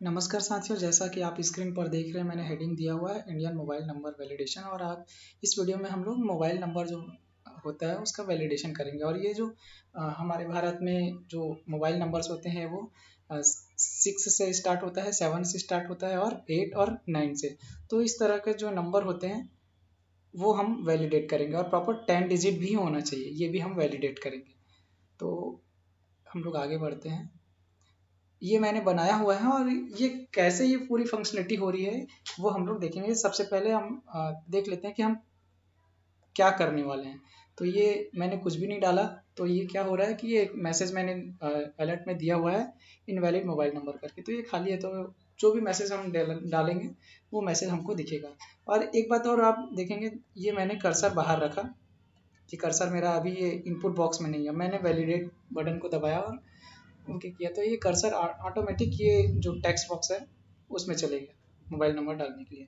नमस्कार साथियों, जैसा कि आप स्क्रीन पर देख रहे हैं मैंने हेडिंग दिया हुआ है इंडियन मोबाइल नंबर वैलिडेशन। और आप इस वीडियो में हम लोग मोबाइल नंबर जो होता है उसका वैलिडेशन करेंगे। और ये जो हमारे भारत में जो मोबाइल नंबर्स होते हैं वो 6 से स्टार्ट होता है, 7 से स्टार्ट होता है और 8 और 9 से। तो इस तरह के जो नंबर होते हैं वो हम वैलिडेट करेंगे और प्रॉपर 10 डिजिट भी होना चाहिए, ये भी हम वैलिडेट करेंगे। तो हम लोग आगे बढ़ते हैं। ये मैंने बनाया हुआ है और ये कैसे ये पूरी फंक्शनलिटी हो रही है वो हम लोग देखेंगे। सबसे पहले हम देख लेते हैं कि हम क्या करने वाले हैं। तो ये मैंने कुछ भी नहीं डाला, तो ये क्या हो रहा है कि ये एक मैसेज मैंने अलर्ट में दिया हुआ है इनवैलिड मोबाइल नंबर करके। तो ये खाली है, तो जो भी मैसेज हम डालेंगे वो मैसेज हमको दिखेगा। और एक बात और आप देखेंगे, ये मैंने कर्सर बाहर रखा कि कर्सर मेरा अभी ये इनपुट बॉक्स में नहीं है। मैंने वैलिडेट बटन को दबाया और ओके किया, तो ये कर्सर ऑटोमेटिक ये जो टेक्स्ट बॉक्स है उसमें चलेगा मोबाइल नंबर डालने के लिए।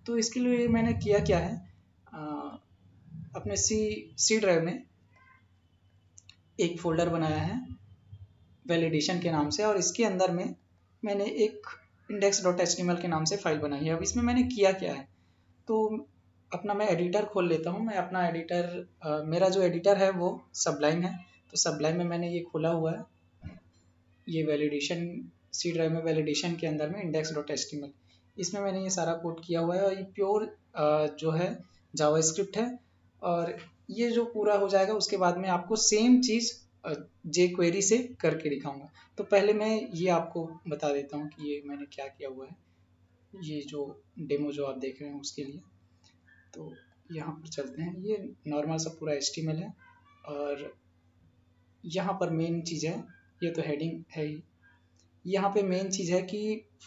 तो इसके लिए मैंने किया क्या है, अपने सी ड्राइव में एक फोल्डर बनाया है वैलिडेशन के नाम से, और इसके अंदर में मैंने एक index.html के नाम से फाइल बनाई है। अब इसमें मैंने किया क्या है, तो अपना मैं एडिटर खोल लेता हूँ। मैं अपना एडिटर, मेरा जो एडिटर है वो सबलाइन है। तो सबलाइन में मैंने ये खोला हुआ है, ये वैलिडेशन सी ड्राइव में वैलिडेशन के अंदर में index.html, इसमें मैंने ये सारा कोड किया हुआ है। और ये प्योर जो है जावास्क्रिप्ट है। और ये जो पूरा हो जाएगा उसके बाद में आपको सेम चीज़ जे क्वेरी से करके दिखाऊंगा। तो पहले मैं ये आपको बता देता हूँ कि ये मैंने क्या किया हुआ है, ये जो डेमो जो आप देख रहे हैं उसके लिए। तो यहाँ पर चलते हैं, ये नॉर्मल सा पूरा HTML है। और यहाँ पर मेन चीज़ है, ये तो हेडिंग है ही। यहाँ पे मेन चीज़ है कि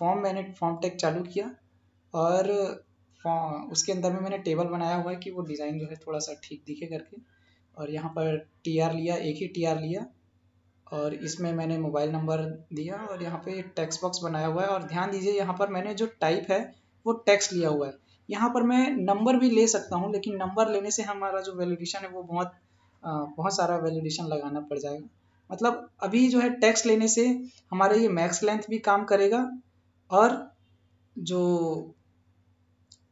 मैंने फॉर्म टैग चालू किया और उसके अंदर में मैंने टेबल बनाया हुआ है कि वो डिज़ाइन जो है थोड़ा सा ठीक दिखे करके। और यहाँ पर TR लिया, एक ही TR लिया, और इसमें मैंने मोबाइल नंबर दिया। और यहाँ पे टेक्स्ट बॉक्स बनाया हुआ है। और ध्यान दीजिए यहाँ पर मैंने जो टाइप है वो टेक्स्ट लिया हुआ है। यहाँ पर मैं नंबर भी ले सकता हूँ, लेकिन नंबर लेने से हमारा जो वैलिडेशन है वो बहुत सारा वैलिडेशन लगाना पड़ जाएगा। मतलब अभी जो है टेक्स्ट लेने से हमारे ये मैक्स लेंथ भी काम करेगा, और जो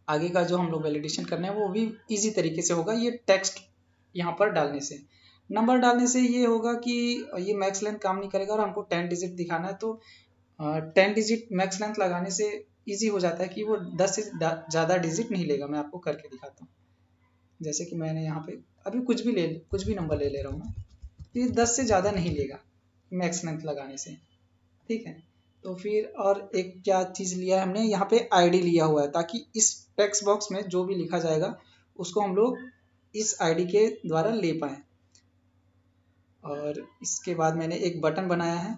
आगे का जो हम लोग वैलिडेशन करने हैं वो भी इजी तरीके से होगा ये टेक्स्ट यहाँ पर डालने से। नंबर डालने से ये होगा कि ये मैक्स लेंथ काम नहीं करेगा और हमको 10 डिजिट दिखाना है। तो 10 डिजिट मैक्स लेंथ लगाने से इजी हो जाता है कि वो 10 से ज़्यादा डिजिट नहीं लेगा। मैं आपको करके दिखाता हूँ। जैसे कि मैंने यहाँ पे अभी कुछ भी नंबर ले रहा हूँ मैं, तो ये 10 से ज़्यादा नहीं लेगा मैक्स लेंथ लगाने से। ठीक है। तो फिर और एक क्या चीज़ लिया है हमने, यहाँ पे आईडी लिया हुआ है, ताकि इस टेक्स्ट बॉक्स में जो भी लिखा जाएगा उसको हम लोग इस आईडी के द्वारा ले पाएँ। और इसके बाद मैंने एक बटन बनाया है।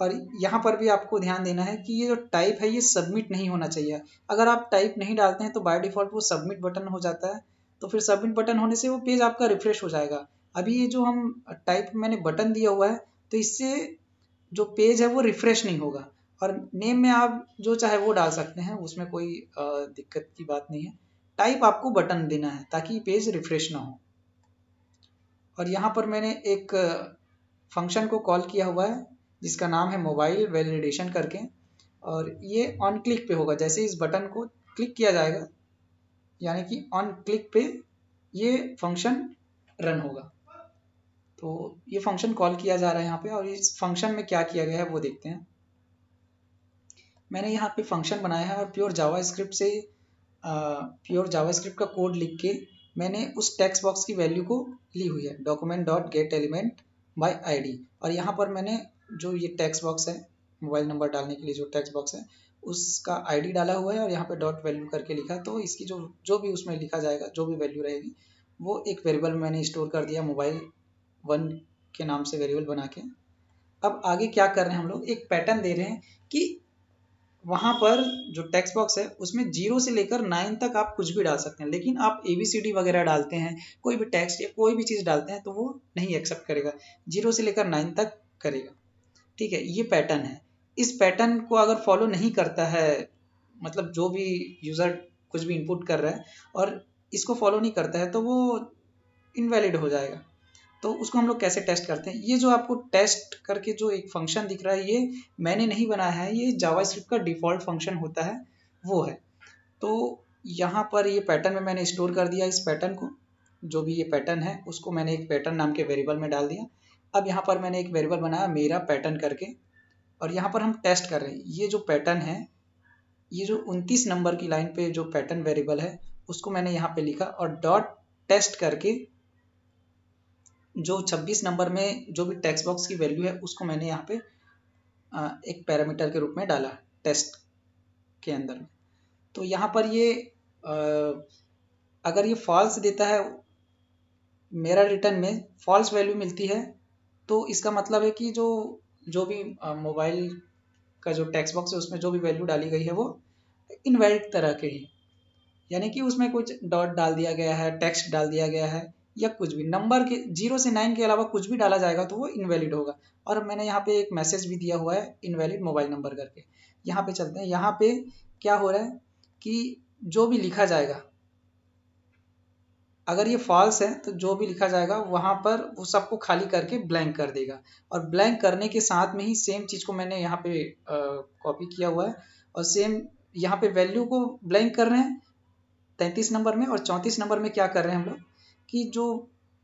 और यहाँ पर भी आपको ध्यान देना है कि ये जो टाइप है ये सबमिट नहीं होना चाहिए। अगर आप टाइप नहीं डालते हैं तो बाय डिफ़ॉल्ट वो सबमिट बटन हो जाता है। तो फिर सबमिट बटन होने से वो पेज आपका रिफ्रेश हो जाएगा। अभी ये जो हम टाइप मैंने बटन दिया हुआ है, तो इससे जो पेज है वो रिफ्रेश नहीं होगा। और नेम में आप जो चाहे वो डाल सकते हैं, उसमें कोई दिक्कत की बात नहीं है। टाइप आपको बटन देना है ताकि पेज रिफ्रेश ना हो। और यहाँ पर मैंने एक फंक्शन को कॉल किया हुआ है जिसका नाम है मोबाइल वैलिडेशन करके। और ये ऑन क्लिक पे होगा, जैसे इस बटन को क्लिक किया जाएगा यानी कि ऑन क्लिक पे ये फंक्शन रन होगा। तो ये फंक्शन कॉल किया जा रहा है यहाँ पे, और इस फंक्शन में क्या किया गया है वो देखते हैं। मैंने यहाँ पे फंक्शन बनाया है और प्योर जावास्क्रिप्ट का कोड लिख के मैंने उस टेक्स्ट बॉक्स की वैल्यू को ली हुई है, document dot gate element by ID. और यहाँ पर मैंने जो ये टेक्स्ट बॉक्स है मोबाइल नंबर डालने के लिए जो टेक्स्ट बॉक्स है उसका आईडी डाला हुआ है, और यहाँ पे डॉट वैल्यू करके लिखा। तो इसकी जो भी उसमें लिखा जाएगा, जो भी वैल्यू रहेगी वो एक वेरिएबल में मैंने स्टोर कर दिया मोबाइल 1 के नाम से वेरिएबल बना के। अब आगे क्या कर रहे हैं, हम लोग एक पैटर्न दे रहे हैं कि वहाँ पर जो टेक्स्ट बॉक्स है उसमें 0 से लेकर 9 तक आप कुछ भी डाल सकते हैं। लेकिन आप ABCD वगैरह डालते हैं, कोई भी टेक्स्ट या कोई भी चीज़ डालते हैं तो वो नहीं एक्सेप्ट करेगा, 0 से लेकर 9 तक करेगा। ठीक है, ये पैटर्न है। इस पैटर्न को अगर फॉलो नहीं करता है, मतलब जो भी यूज़र कुछ भी इनपुट कर रहा है और इसको फॉलो नहीं करता है, तो वो इनवैलिड हो जाएगा। तो उसको हम लोग कैसे टेस्ट करते हैं, ये जो आपको टेस्ट करके जो एक फंक्शन दिख रहा है ये मैंने नहीं बनाया है, ये जावास्क्रिप्ट का डिफ़ॉल्ट फंक्शन होता है वो है। तो यहाँ पर ये पैटर्न में मैंने स्टोर कर दिया, इस पैटर्न को, जो भी ये पैटर्न है उसको मैंने एक पैटर्न नाम के वेरिएबल में डाल दिया। अब यहाँ पर मैंने एक वेरिएबल बनाया मेरा पैटर्न करके, और यहाँ पर हम टेस्ट कर रहे हैं ये जो पैटर्न है, ये जो 29 नंबर की लाइन पे जो पैटर्न वेरिएबल है उसको मैंने यहाँ पे लिखा, और डॉट टेस्ट करके जो 26 नंबर में जो भी टेक्स्ट बॉक्स की वैल्यू है उसको मैंने यहाँ पे एक पैरामीटर के रूप में डाला टेस्ट के अंदर में। तो यहाँ पर ये अगर ये फॉल्स देता है, मेरा रिटर्न में फॉल्स वैल्यू मिलती है, तो इसका मतलब है कि जो भी मोबाइल का जो टेक्स्ट बॉक्स है उसमें जो भी वैल्यू डाली गई है वो इनवैलिड तरह के ही, यानी कि उसमें कुछ डॉट डाल दिया गया है, टेक्स्ट डाल दिया गया है, या कुछ भी नंबर के 0 से 9 के अलावा कुछ भी डाला जाएगा तो वो इनवैलिड होगा। और मैंने यहाँ पे एक मैसेज भी दिया हुआ है इनवैलिड मोबाइल नंबर करके। यहाँ पे चलते हैं, यहाँ पे क्या हो रहा है कि जो भी लिखा जाएगा, अगर ये फॉल्स है तो जो भी लिखा जाएगा वहाँ पर वो सबको खाली करके ब्लैंक कर देगा, और ब्लैंक करने के साथ में ही सेम चीज़ को मैंने यहाँ पे कॉपी किया हुआ है, और सेम यहाँ पे वैल्यू को ब्लैंक कर रहे हैं 33 नंबर में, और 34 नंबर में क्या कर रहे हैं हम लोग कि जो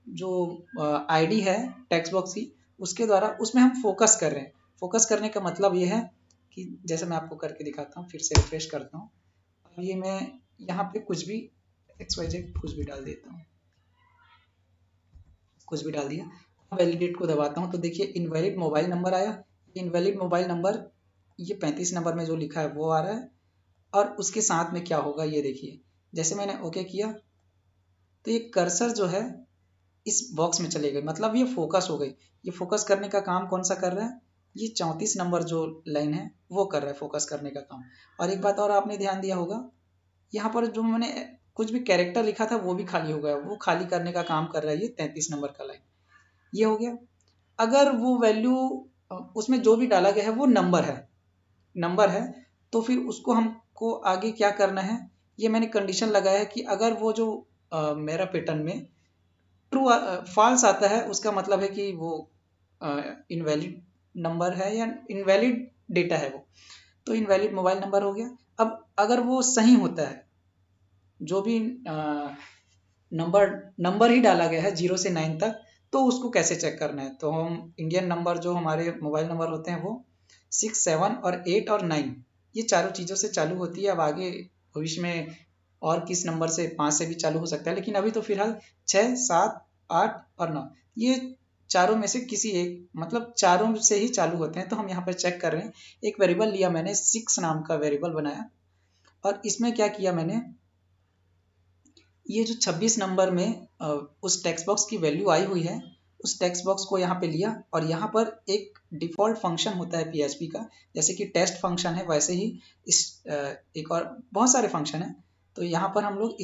जो आईडी है टेक्स्ट बॉक्स की उसके द्वारा उसमें हम फोकस कर रहे हैं। फोकस करने का मतलब ये है कि जैसे मैं आपको करके दिखाता हूँ, फिर से रिफ्रेश करता हूँ, अब ये मैं यहाँ पे कुछ भी XYZ कुछ भी डाल देता हूँ, कुछ भी डाल दिया, वैलिडेट को दबाता हूँ तो देखिए इनवैलिड मोबाइल नंबर आया। इनवैलिड मोबाइल नंबर ये 35 नंबर में जो लिखा है वो आ रहा है, और उसके साथ में क्या होगा ये देखिए, जैसे मैंने ओके किया तो ये कर्सर जो है इस बॉक्स में चले गए, मतलब ये फोकस हो गई। ये फोकस करने का काम कौन सा कर रहा है, ये 34 नंबर जो लाइन है वो कर रहा है फोकस करने का काम। और एक बात और आपने ध्यान दिया होगा, यहाँ पर जो मैंने कुछ भी कैरेक्टर लिखा था वो भी खाली हो गया, वो खाली करने का काम कर रहा है ये 33 नंबर का लाइन। ये हो गया। अगर वो वैल्यू उसमें जो भी डाला गया है वो नंबर है तो फिर उसको हमको आगे क्या करना है, ये मैंने कंडीशन लगाया है कि अगर वो जो मेरा पैटर्न में ट्रू फॉल्स आता है उसका मतलब है कि वो इनवैलिड नंबर है या इनवैलिड डेटा है वो, तो इनवैलिड मोबाइल नंबर हो गया। अब अगर वो सही होता है, जो भी नंबर ही डाला गया है 0 से 9 तक, तो उसको कैसे चेक करना है, तो हम इंडियन नंबर जो हमारे मोबाइल नंबर होते हैं वो 6, 7 और 8 और 9 ये चारों चीज़ों से चालू होती है। अब आगे भविष्य में और किस नंबर से 5 से भी चालू हो सकता है, लेकिन अभी तो फिलहाल 6, 7, 8 और 9 ये चारों में से किसी एक, मतलब चारों से ही चालू होते हैं। तो हम यहाँ पर चेक कर रहे हैं, एक वेरिएबल लिया मैंने 6 नाम का वेरिएबल बनाया, और इसमें क्या किया मैंने, ये जो 26 नंबर में उस टेक्स्ट बॉक्स की वैल्यू आई हुई है उस टेक्स्ट बॉक्स को यहाँ पे लिया, और यहाँ पर एक डिफ़ॉल्ट फंक्शन होता है PHP का, जैसे कि टेस्ट फंक्शन है वैसे ही इस एक और बहुत सारे फंक्शन है। तो यहाँ पर हम लोग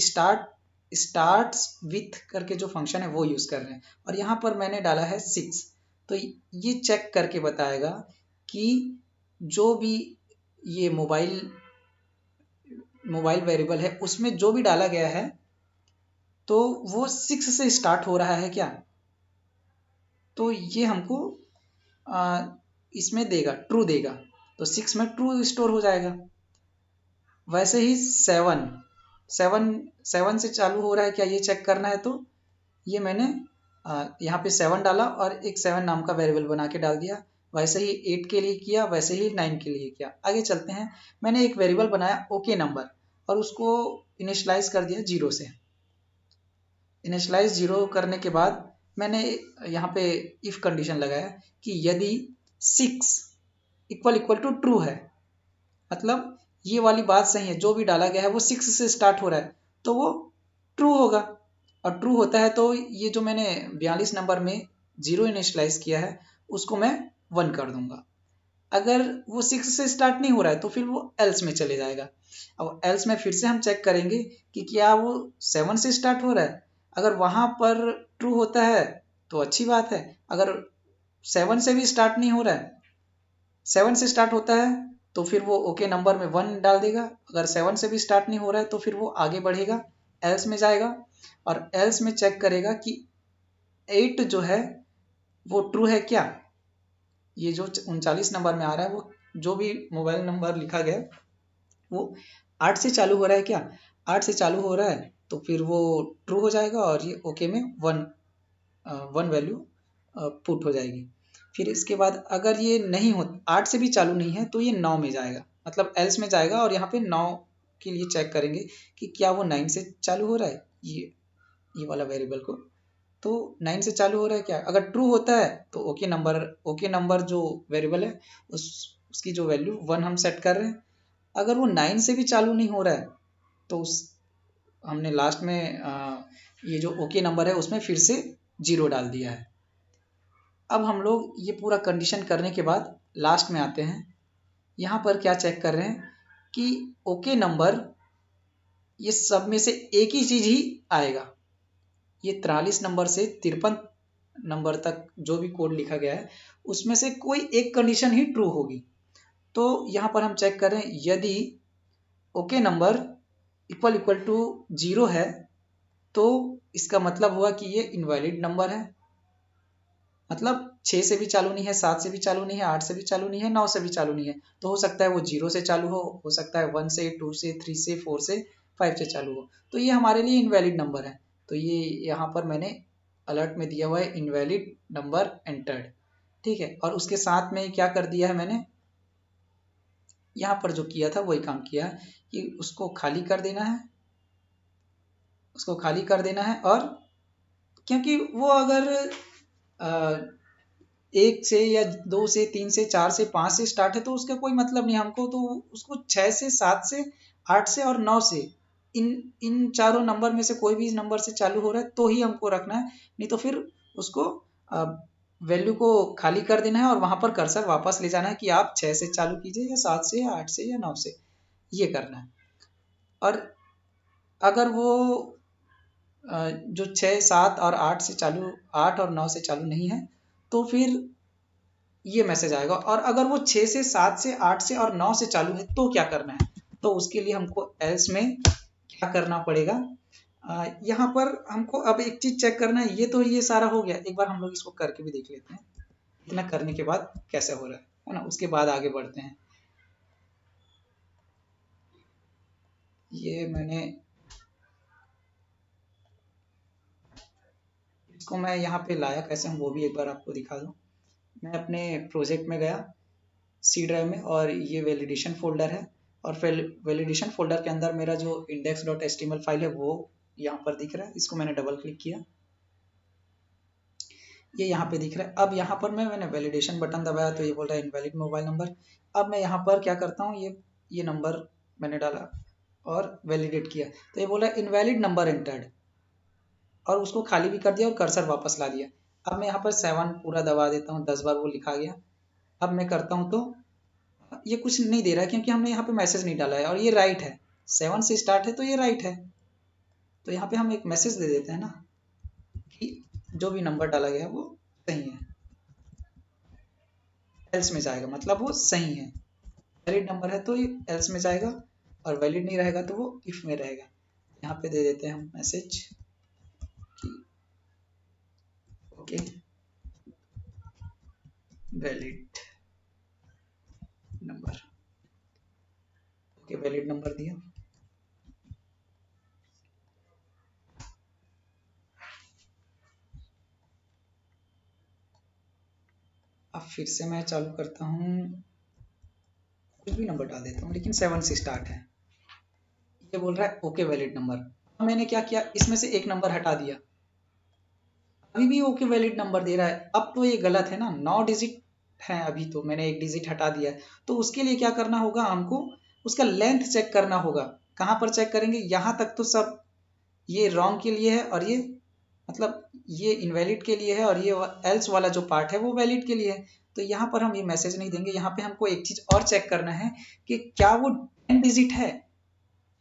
स्टार्ट्स विथ करके जो फंक्शन है वो यूज़ कर रहे हैं, और यहाँ पर मैंने डाला है 6। तो ये चेक करके बताएगा कि जो भी ये मोबाइल वेरिएबल है उसमें जो भी डाला गया है तो वो 6 से स्टार्ट हो रहा है क्या, तो ये हमको इसमें देगा, ट्रू देगा, तो 6 में ट्रू स्टोर हो जाएगा। वैसे ही 7 से चालू हो रहा है क्या ये चेक करना है, तो ये मैंने यहाँ पे 7 डाला और एक 7 नाम का वेरिएबल बना के डाल दिया। वैसे ही 8 के लिए किया, वैसे ही 9 के लिए किया। आगे चलते हैं, मैंने एक वेरिएबल बनाया ओके नंबर, और उसको इनिशियलाइज कर दिया 0 से। इनिशियलाइज 0 करने के बाद मैंने यहाँ पे इफ कंडीशन लगाया कि यदि 6 इक्वल टू ट्रू है, मतलब ये वाली बात सही है, जो भी डाला गया है वो 6 से स्टार्ट हो रहा है तो वो ट्रू होगा, और ट्रू होता है तो ये जो मैंने 42 नंबर में 0 इनिशियलाइज किया है उसको मैं 1 कर दूंगा। अगर वो 6 से स्टार्ट नहीं हो रहा है तो फिर वो एल्स में चले जाएगा। अब एल्स में फिर से हम चेक करेंगे कि क्या वो 7 से स्टार्ट हो रहा है। अगर वहाँ पर ट्रू होता है तो अच्छी बात है, अगर 7 से भी स्टार्ट नहीं हो रहा है, 7 से स्टार्ट होता है तो फिर वो ओके नंबर में 1 डाल देगा। अगर 7 से भी स्टार्ट नहीं हो रहा है तो फिर वो आगे बढ़ेगा, एल्स में जाएगा, और एल्स में चेक करेगा कि 8 जो है वो ट्रू है क्या? ये जो 39 नंबर में आ रहा है वो जो भी मोबाइल नंबर लिखा गया है वो 8 से चालू हो रहा है क्या? 8 से चालू हो रहा है तो फिर वो ट्रू हो जाएगा और ये ओके में वन वैल्यू पुट हो जाएगी। फिर इसके बाद अगर ये नहीं हो 8 से भी चालू नहीं है तो ये 9 में जाएगा, मतलब एल्स में जाएगा और यहाँ पे 9 के लिए चेक करेंगे कि क्या वो 9 से चालू हो रहा है, ये वाला वेरिएबल को। तो 9 से चालू हो रहा है क्या? अगर ट्रू होता है तो ओके नंबर जो वेरिएबल है उसकी जो वैल्यू 1 हम सेट कर रहे हैं। अगर वो 9 से भी चालू नहीं हो रहा है तो हमने लास्ट में ये जो ओके नंबर है उसमें फिर से 0 डाल दिया है। अब हम लोग ये पूरा कंडीशन करने के बाद लास्ट में आते हैं। यहाँ पर क्या चेक कर रहे हैं कि ओके नंबर ये सब में से एक ही चीज ही आएगा। ये 43 नंबर से 53 नंबर तक जो भी कोड लिखा गया है उसमें से कोई एक कंडीशन ही ट्रू होगी। तो यहाँ पर हम चेक करें यदि okay number equal equal to 0 है तो इसका मतलब हुआ कि ये इनवैलिड नंबर है। मतलब 6 से भी चालू नहीं है, 7 से भी चालू नहीं है, 8 से भी चालू नहीं है, 9 से भी चालू नहीं है। तो हो सकता है वो 0 से चालू हो सकता है 1 से, 2 से, 3 से, 4 से, 5 से चालू हो। तो ये हमारे लिए इनवैलिड नंबर है। तो ये यहाँ पर मैंने अलर्ट में दिया हुआ है इनवैलिड नंबर एंटर्ड। ठीक है, और उसके साथ में क्या कर दिया है मैंने, यहाँ पर जो किया था वही काम किया है कि उसको खाली कर देना है, उसको खाली कर देना है। और क्योंकि वो अगर 1 से या 2 से, 3 से, 4 से, 5 से स्टार्ट है तो उसका कोई मतलब नहीं हमको। तो उसको 6 से, 7 से, 8 से और 9 से, इन इन चारों नंबर में से कोई भी नंबर से चालू हो रहा है तो ही हमको रखना है, नहीं तो फिर उसको वैल्यू को खाली कर देना है और वहां पर कर्सर वापस ले जाना है कि आप 6 से चालू कीजिए या 7 से या 8 से या 9 से, ये करना है। और अगर वो जो 6, 7 और 8 से चालू, 8 और 9 से चालू नहीं है तो फिर ये मैसेज आएगा। और अगर वो 6 से, 7 से, 8 से और 9 से चालू है तो क्या करना है? तो उसके लिए हमको एल्स में क्या करना पड़ेगा, यहाँ पर हमको अब एक चीज चेक करना है। ये सारा हो गया, एक बार हम लोग इसको करके भी देख लेते हैं इतना करने के बाद कैसे हो रहा है ना, उसके बाद आगे बढ़ते हैं। ये मैंने इसको मैं यहाँ पे लाया कैसे हूँ वो भी एक बार आपको दिखा दूँ। मैं अपने प्रोजेक्ट में गया सी ड्राइव में और ये वैलिडेशन फोल्डर है, और फिर वैलिडेशन फोल्डर के अंदर मेरा जो index.html फाइल है वो यहाँ पर दिख रहा है। इसको मैंने डबल क्लिक किया, ये यहाँ पे दिख रहा है। अब यहाँ पर मैंने वैलिडेशन बटन दबाया तो ये बोल रहा है इनवैलिड मोबाइल नंबर। अब मैं यहाँ पर क्या करता हूँ, ये नंबर मैंने डाला और वैलिडेट किया तो ये बोल रहा है इनवैलिड नंबर एंटर्ड, और उसको खाली भी कर दिया और कर्सर वापस ला दिया। अब मैं यहाँ पर 7 पूरा दबा देता हूँ, 10 बार वो लिखा गया। अब मैं करता हूँ तो ये कुछ नहीं दे रहा है क्योंकि हमने यहाँ पे मैसेज नहीं डाला है और ये राइट है, 7 से स्टार्ट है तो ये राइट है। तो यहाँ पे हम एक मैसेज दे देते हैं ना कि जो भी नंबर डाला गया है वो सही है, एल्स में जाएगा, मतलब वो सही है। वैलिड नंबर है तो ये एल्स में जाएगा और वैलिड नहीं रहेगा तो वो इफ में रहेगा। यहाँ पे दे देते हैं हम मैसेज कि okay valid number, okay valid number दिया। अब फिर से मैं चालू करता हूँ, कुछ भी नंबर डाल देता हूँ लेकिन 7 से स्टार्ट है। ये बोल रहा है ओके वैलिड नंबर। अब मैंने क्या किया, इसमें से एक नंबर हटा दिया, अभी भी ओके वैलिड नंबर दे रहा है। अब तो ये गलत है ना, 9 डिजिट है, अभी तो मैंने एक डिजिट हटा दिया है। तो उसके लिए क्या करना होगा, हमको उसका लेंथ चेक करना होगा। कहाँ पर चेक करेंगे, यहाँ तक तो सब ये रॉन्ग के लिए है और ये मतलब ये इनवैलिड के लिए है और ये एल्स वाला जो पार्ट है वो वैलिड के लिए है। तो यहाँ पर हम ये मैसेज नहीं देंगे। यहाँ पे हमको एक चीज और चेक करना है कि क्या वो 10 डिजिट है।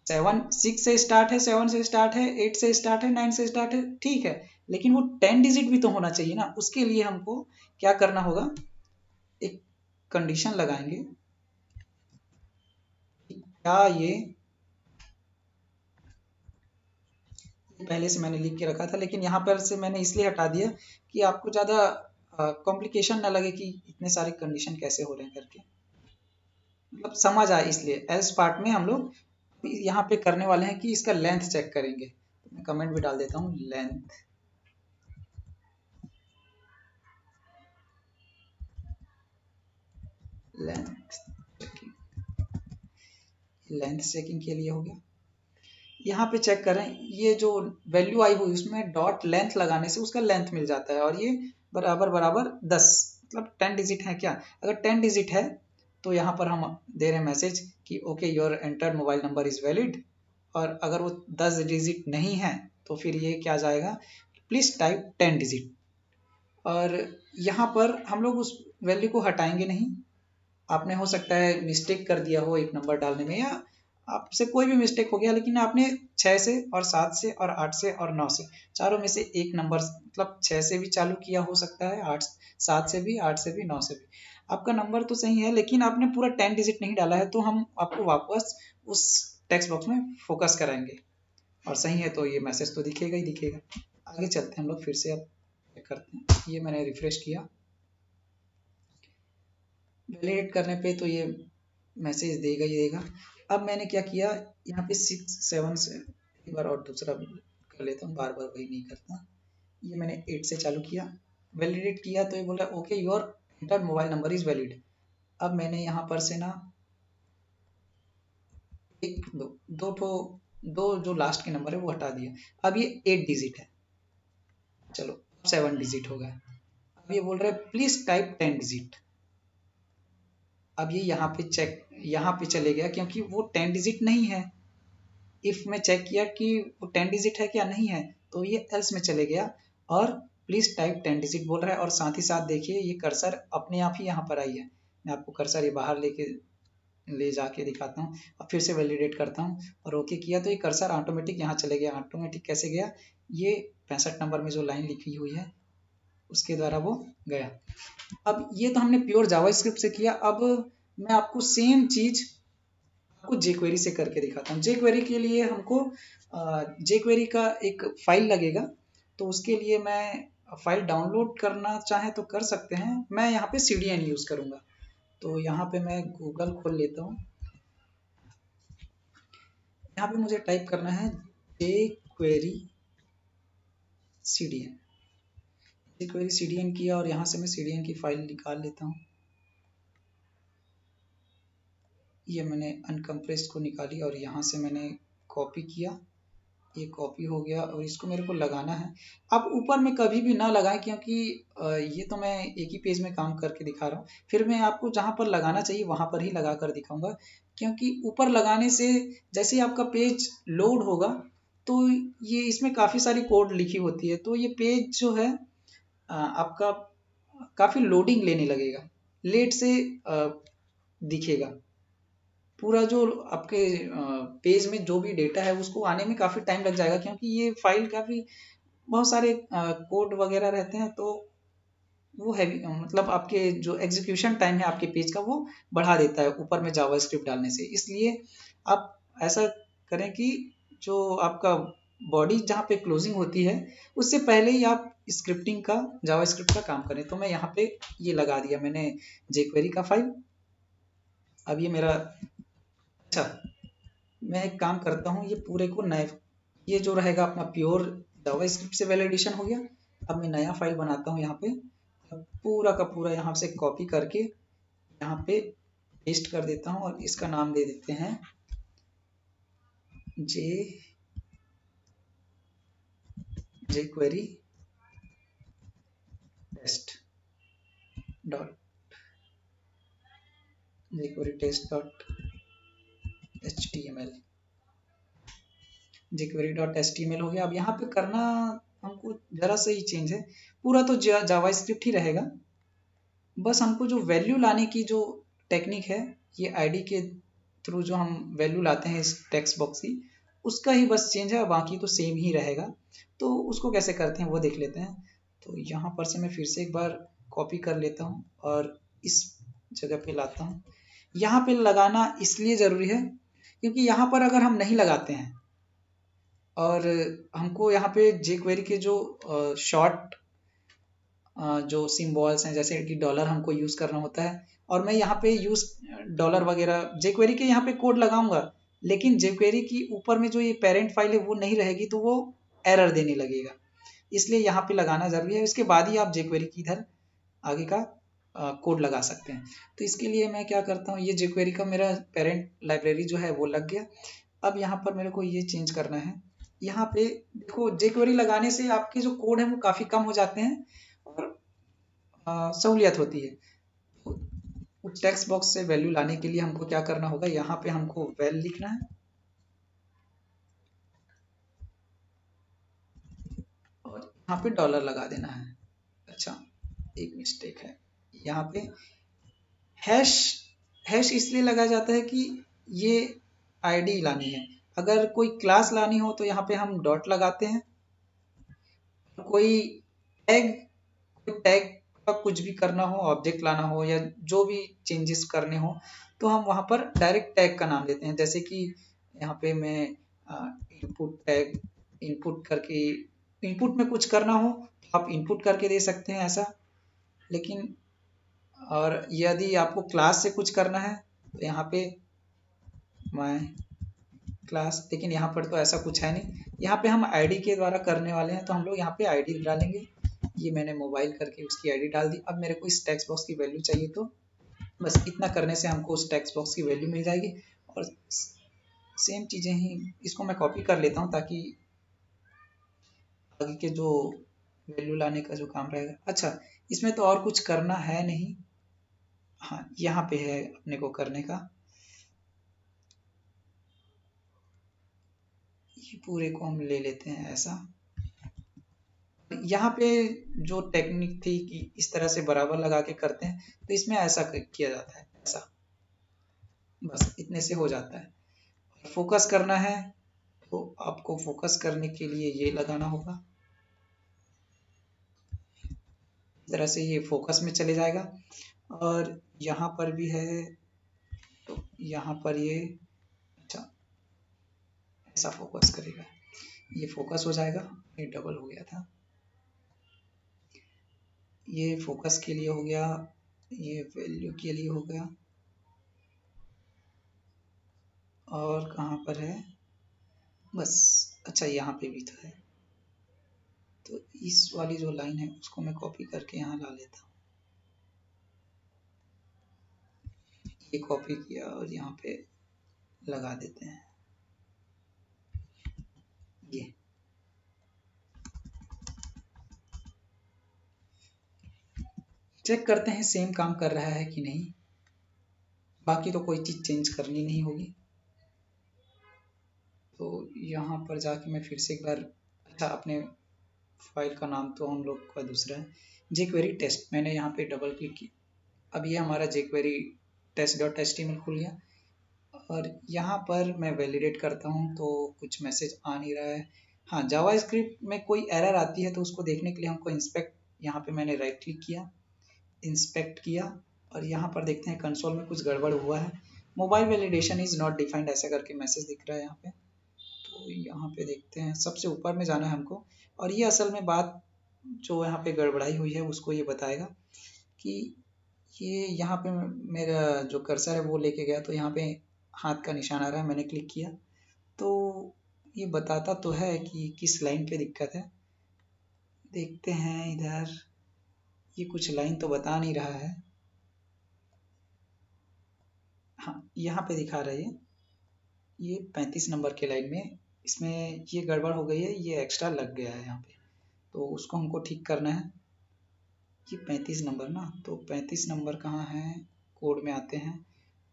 6 से स्टार्ट है, 7 से स्टार्ट है, 8 से स्टार्ट है, 9 से स्टार्ट है, ठीक है, लेकिन वो 10 डिजिट भी तो होना चाहिए ना। उसके लिए हमको क्या करना होगा, एक कंडीशन लगाएंगे, क्या ये पहले से मैंने लिख के रखा था, लेकिन यहाँ पर से मैंने इसलिए हटा दिया कि आपको ज़्यादा कॉम्प्लिकेशन ना लगे कि इतने सारे कंडीशन कैसे हो रहे हैं करके, मतलब समझ आए, इसलिए एल्स पार्ट में हम लोग यहाँ पे करने वाले हैं कि इसका लेंथ चेक करेंगे। तो मैं कमेंट भी डाल देता हूँ, length length checking, length checking के लिए हो गया। यहाँ पे चेक करें, ये जो वैल्यू आई हुई उसमें डॉट लेंथ लगाने से उसका लेंथ मिल जाता है, और ये बराबर बराबर 10, मतलब 10 डिजिट है क्या। अगर 10 डिजिट है तो यहाँ पर हम दे रहे हैं मैसेज कि okay your entered mobile number is valid, और अगर वो 10 डिजिट नहीं है तो फिर ये क्या जाएगा, प्लीज टाइप 10 डिजिट। और यहाँ पर हम लोग उस वैल्यू को हटाएंगे नहीं। आपने हो सकता है मिस्टेक कर दिया हो एक नंबर डालने में, या आपसे कोई भी मिस्टेक हो गया, लेकिन आपने 6 से और 7 से और 8 से और 9 से चारों में से एक नंबर, मतलब 6 से भी चालू किया हो सकता है, 8 7 से भी, 8 से भी, 9 से भी। आपका नंबर तो सही है लेकिन आपने पूरा 10 डिजिट नहीं डाला है, तो हम आपको वापस उस टेक्स्ट बॉक्स में फोकस कराएंगे, और सही है तो ये मैसेज तो दिखेगा ही दिखेगा। आगे चलते हैं हम लोग, फिर से अब चेक करते हैं। ये मैंने रिफ्रेश किया, वैलिडेट करने पे तो ये मैसेज देगा ही देगा। अब मैंने क्या किया, यहाँ पे 6 7 से एक बार और दूसरा कर लेता हूँ, बार बार वही नहीं करता। ये मैंने 8 से चालू किया, वैलिडेट किया तो ये बोला okay your enter mobile number is valid. अब मैंने यहाँ पर से ना एक दो जो लास्ट के नंबर है वो हटा दिया। अब ये 8 डिजिट है, चलो 7 डिजिट हो गया। अब ये बोल रहा है प्लीज टाइप 10 डिजिट। अब ये यहाँ पे चले गया क्योंकि वो 10 डिजिट नहीं है। इफ में चेक किया कि वो 10 डिजिट है क्या, नहीं है, तो ये एल्स में चले गया और प्लीज टाइप 10 डिजिट बोल रहा है। और साथ ही साथ देखिए ये कर्सर अपने आप ही यहाँ पर आई है। मैं आपको कर्सर ये बाहर ले जाके दिखाता हूँ। अब फिर से वैलिडेट करता हूँ और ओके किया तो ये कर्सर ऑटोमेटिक यहाँ चले गया। ऑटोमेटिक कैसे गया, ये 65 नंबर में जो लाइन लिखी हुई है उसके द्वारा वो गया। अब ये तो हमने प्योर जावास्क्रिप्ट से किया। अब मैं आपको सेम चीज आपको जेक्वेरी से करके दिखाता हूँ। जेक्वेरी के लिए हमको जेक्वेरी का एक फाइल लगेगा, तो उसके लिए मैं फाइल डाउनलोड करना चाहे तो कर सकते हैं। मैं यहाँ पे CDN यूज करूँगा, तो यहाँ पे मैं गूगल खोल लेता हूँ। यहाँ पे मुझे टाइप करना है जेक्वेरी CDN। जेक्वेरी CDN किया और यहाँ से मैं CDN की फाइल निकाल लेता हूँ। ये मैंने अनकम्प्रेस्ड को निकाली और यहाँ से मैंने कॉपी किया, ये कॉपी हो गया और इसको मेरे को लगाना है। अब ऊपर में कभी भी ना लगाएं क्योंकि ये तो मैं एक ही पेज में काम करके दिखा रहा हूँ, फिर मैं आपको जहाँ पर लगाना चाहिए वहाँ पर ही लगा कर दिखाऊंगा। क्योंकि ऊपर लगाने से जैसे ही आपका पेज लोड होगा तो ये इसमें काफ़ी सारी कोड लिखी होती है, तो ये पेज जो है आपका काफ़ी लोडिंग लेने लगेगा, लेट से दिखेगा। पूरा जो आपके पेज में जो भी डेटा है उसको आने में काफ़ी टाइम लग जाएगा, क्योंकि ये फाइल काफ़ी बहुत सारे कोड वगैरह रहते हैं, तो वो है मतलब आपके जो एग्जीक्यूशन टाइम है आपके पेज का वो बढ़ा देता है ऊपर में जावास्क्रिप्ट डालने से। इसलिए आप ऐसा करें कि जो आपका बॉडी जहाँ पे क्लोजिंग होती है उससे पहले ही आप स्क्रिप्टिंग का जावास्क्रिप्ट का काम करें। तो मैं यहाँ पे ये लगा दिया मैंने जेक्वेरी का फाइल। अब ये मेरा, अच्छा मैं एक काम करता हूँ, ये पूरे को नए, ये जो रहेगा अपना प्योर जावास्क्रिप्ट से वैलिडेशन हो गया। अब मैं नया फाइल बनाता हूँ यहाँ पे, पूरा का पूरा यहाँ से कॉपी करके यहाँ पे पेस्ट कर देता हूँ और इसका नाम दे देते हैं jQuery test dot HTML। jQuery.html हो गया। अब यहाँ पे करना हमको जरा सा ही चेंज है, पूरा तो जावास्क्रिप्ट ही रहेगा। बस हमको जो वैल्यू लाने की जो टेक्निक है, ये आईडी के थ्रू जो हम वैल्यू लाते हैं इस टेक्स्ट बॉक्स की, उसका ही बस चेंज है, बाकी तो सेम ही रहेगा। तो उसको कैसे करते हैं वो देख लेते हैं। तो यहाँ पर से मैं फिर से एक बार कॉपी कर लेता हूँ और इस जगह पे लाता हूँ। यहाँ पे लगाना इसलिए ज़रूरी है क्योंकि यहाँ पर अगर हम नहीं लगाते हैं और हमको यहाँ पे jQuery के जो शॉर्ट जो सिम्बॉल्स हैं, जैसे कि डॉलर हमको यूज़ करना होता है, और मैं यहाँ पे यूज़ डॉलर वगैरह jQuery के यहाँ पे कोड लगाऊंगा, लेकिन jQuery की ऊपर में जो ये पेरेंट फाइल है वो नहीं रहेगी, तो वो एरर देने लगेगा। इसलिए यहाँ पे लगाना ज़रूरी है। इसके बाद ही आप jQuery की इधर आगे का कोड लगा सकते हैं। तो इसके लिए मैं क्या करता हूँ, ये jQuery का मेरा पेरेंट लाइब्रेरी जो है वो लग गया। अब यहाँ पर मेरे को ये चेंज करना है। यहाँ पे देखो, jQuery लगाने से आपके जो कोड है वो काफ़ी कम हो जाते हैं और सहूलियत होती है। उस टेक्स्ट बॉक्स से वैल्यू लाने के लिए हमको क्या करना होगा, यहाँ पे हमको वैल लिखना है और यहाँ पे डॉलर लगा देना है। अच्छा, एक मिस्टेक है यहाँ पे। हैश हैश इसलिए लगाया जाता है कि ये आईडी लानी है। अगर कोई क्लास लानी हो तो यहाँ पे हम डॉट लगाते हैं। कोई टैग कोई टैग का कुछ भी करना हो, ऑब्जेक्ट लाना हो या जो भी चेंजेस करने हो, तो हम वहाँ पर डायरेक्ट टैग का नाम देते हैं। जैसे कि यहाँ पे मैं इनपुट टैग इनपुट करके, इनपुट में कुछ करना हो तो आप इनपुट करके दे सकते हैं ऐसा। लेकिन और यदि आपको क्लास से कुछ करना है तो यहाँ पे माय क्लास, लेकिन यहाँ पर तो ऐसा कुछ है नहीं। यहाँ पे हम आईडी के द्वारा करने वाले हैं, तो हम लोग यहाँ पे आईडी डालेंगे। ये मैंने मोबाइल करके उसकी आईडी डाल दी। अब मेरे को इस टेक्स्ट बॉक्स की वैल्यू चाहिए, तो बस इतना करने से हमको उस टेक्स्ट बॉक्स की वैल्यू मिल जाएगी। और सेम चीज़ें ही इसको मैं कॉपी कर लेता हूँ, ताकि आगे के जो वैल्यू लाने का जो काम रहेगा। अच्छा, इसमें तो और कुछ करना है नहीं। हाँ, यहाँ पे है अपने को करने का। ये पूरे को हम ले लेते हैं ऐसा। यहाँ पे जो टेक्निक थी कि इस तरह से बराबर लगा के करते हैं, तो इसमें ऐसा किया जाता है ऐसा। बस इतने से हो जाता है। फोकस करना है तो आपको फोकस करने के लिए ये लगाना होगा। इस तरह से ये फोकस में चले जाएगा। और यहाँ पर भी है, तो यहाँ पर ये अच्छा ऐसा फोकस करेगा, ये फोकस हो जाएगा। ये डबल हो गया था, ये फोकस के लिए हो गया, ये वैल्यू के लिए हो गया। और कहाँ पर है, बस अच्छा यहाँ पे भी तो है। तो इस वाली जो लाइन है उसको मैं कॉपी करके यहाँ ला लेता हूँ। ये कॉपी किया और यहाँ पे लगा देते हैं। ये चेक करते हैं सेम काम कर रहा है कि नहीं। बाकी तो कोई चीज़ चेंज करनी नहीं होगी। तो यहाँ पर जाके मैं फिर से एक बार, अच्छा अपने फाइल का नाम तो हम लोग का दूसरा है, jQuery टेस्ट। मैंने यहाँ पे डबल क्लिक किया। अब ये हमारा jQuery test.html खुल गया। और यहाँ पर मैं वैलिडेट करता हूँ तो कुछ मैसेज आ नहीं रहा है। हाँ, जावास्क्रिप्ट में कोई एरर आती है तो उसको देखने के लिए हमको इंस्पेक्ट, यहाँ पे मैंने राइट क्लिक किया, इंस्पेक्ट किया, और यहाँ पर देखते हैं कंसोल में कुछ गड़बड़ हुआ है। Mobile validation is not defined ऐसा करके मैसेज दिख रहा है यहाँ पे। तो यहाँ पे देखते हैं, सबसे ऊपर में जाना है हमको। और ये असल में बात जो यहाँ पे गड़बड़ाई हुई है उसको ये बताएगा कि ये यहाँ पे मेरा जो कर्सर है वो लेके गया, तो यहाँ पे हाथ का निशान आ रहा है, मैंने क्लिक किया तो ये बताता तो है कि किस लाइन पे दिक्कत है। देखते हैं इधर, ये कुछ लाइन तो बता नहीं रहा है। हाँ, यहाँ पे दिखा रहा है ये 35 नंबर के लाइन में, इसमें ये गड़बड़ हो गई है, ये एक्स्ट्रा लग गया है यहाँ पे, तो उसको हमको ठीक करना है। ये 35 नंबर ना, तो 35 नंबर कहाँ है, कोड में आते हैं।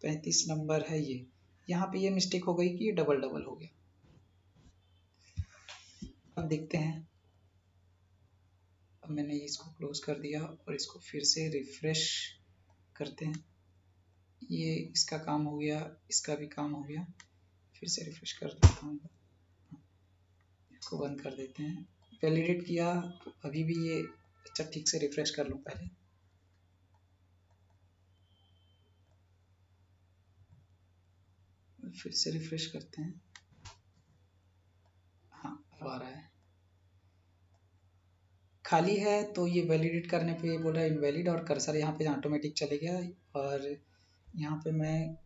35 नंबर है ये, यहाँ पे ये मिस्टेक हो गई कि ये डबल डबल हो गया। अब देखते हैं। अब मैंने इसको क्लोज कर दिया और इसको फिर से रिफ्रेश करते हैं। ये इसका काम हो गया, इसका भी काम हो गया। फिर से रिफ्रेश कर देता हूँ, इसको बंद कर देते हैं। वैलिडेट किया तो अभी भी ये, अच्छा ठीक से रिफ्रेश कर लूँ पहले। फिर से रिफ्रेश करते हैं। हाँ, खाली है तो ये वैलिडेट करने पे बोल रहा है इनवैलिड, और कर्सर यहाँ पे ऑटोमेटिक चले गया। और यहाँ पे मैं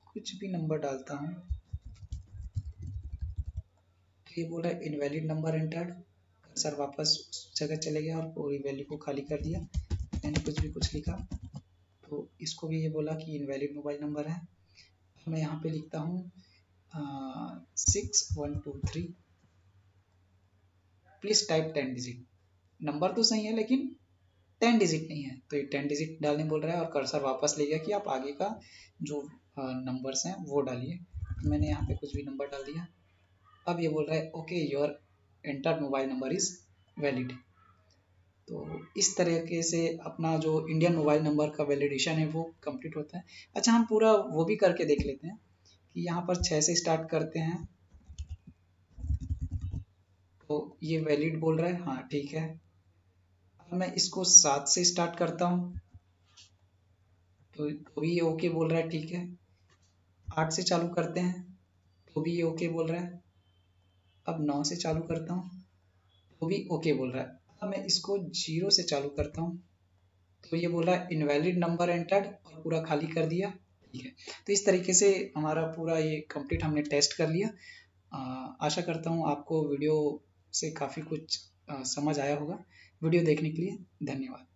कुछ भी नंबर डालता हूँ तो ये बोल रहा है इनवैलिड नंबर एंटर्ड। कर्सर वापस उस जगह चले गया और पूरी वैल्यू को खाली कर दिया। मैंने कुछ लिखा तो इसको भी ये बोला कि इनवैलिड मोबाइल नंबर है। मैं यहाँ पे लिखता हूँ 6123, प्लीज टाइप 10 डिजिट। नंबर तो सही है लेकिन 10 डिजिट नहीं है, तो ये 10 डिजिट डालने बोल रहा है और कर्सर वापस ले गया कि आप आगे का जो नंबर्स हैं वो डालिए। मैंने यहाँ पे कुछ भी नंबर डाल दिया। अब ये बोल रहा है okay your entered mobile number is valid. तो इस तरीके से अपना जो इंडियन मोबाइल नंबर का वैलिडेशन है वो कंप्लीट होता है। अच्छा, हम पूरा वो भी करके देख लेते हैं कि यहाँ पर 6 से स्टार्ट करते हैं तो ये वैलिड बोल रहा है, हाँ ठीक है। अब मैं इसको 7 से स्टार्ट करता हूँ तो भी ये ओके बोल रहा है, ठीक है। 8 से चालू करते हैं तो भी ये ओके बोल रहा है। अब 9 से चालू करता हूँ तो भी ओके बोल रहा है। अब मैं इसको 0 से चालू करता हूँ तो ये बोला इनवैलिड नंबर एंटर्ड और पूरा खाली कर दिया, ठीक है। तो इस तरीके से हमारा पूरा ये कंप्लीट हमने टेस्ट कर लिया। आशा करता हूँ आपको वीडियो से काफ़ी कुछ समझ आया होगा। वीडियो देखने के लिए धन्यवाद।